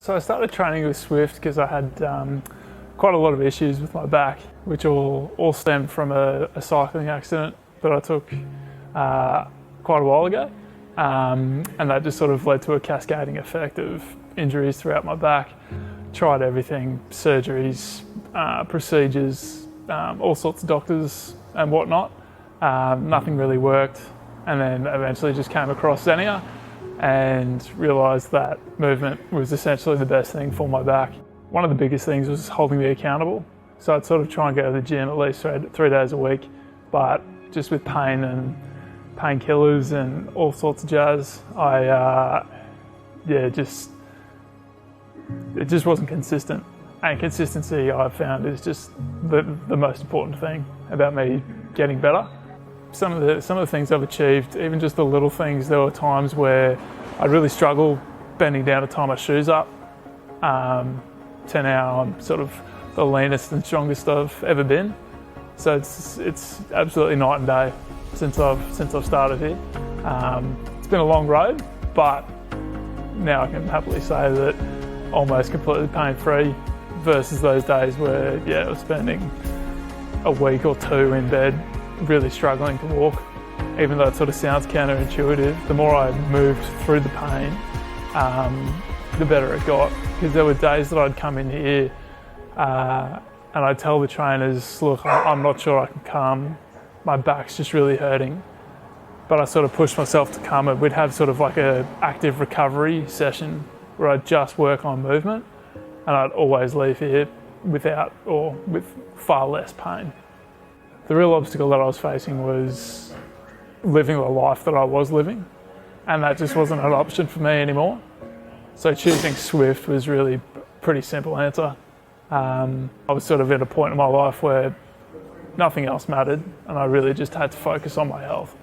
So I started training with Swift because I had quite a lot of issues with my back, which all stemmed from a cycling accident that I took quite a while ago. And that just sort of led to a cascading effect of injuries throughout my back. Tried everything, surgeries, procedures, all sorts of doctors and whatnot. Nothing really worked. And then eventually just came across Xenia and realised that movement was essentially the best thing for my back. One of the biggest things was holding me accountable. So I'd sort of try and go to the gym at least 3 days a week, but just with pain and painkillers and all sorts of jazz, it just wasn't consistent. And consistency, I've found, is just the most important thing about me getting better. Some of the things I've achieved, even just the little things, there were times where I really struggled bending down to tie my shoes up. To now I'm sort of the leanest and strongest I've ever been. So it's absolutely night and day since I've started here. It's been a long road, but now I can happily say that almost completely pain-free versus those days where I was spending a week or two in bed really struggling to walk. Even though it sort of sounds counterintuitive, the more I moved through the pain, the better it got. Because there were days that I'd come in here and I'd tell the trainers, look, I'm not sure I can come, my back's just really hurting. But I sort of pushed myself to come, and we'd have sort of like a active recovery session where I'd just work on movement, and I'd always leave here with far less pain. The real obstacle that I was facing was living the life that I was living, and that just wasn't an option for me anymore. So choosing Swift was really a pretty simple answer. I was sort of at a point in my life where nothing else mattered, and I really just had to focus on my health.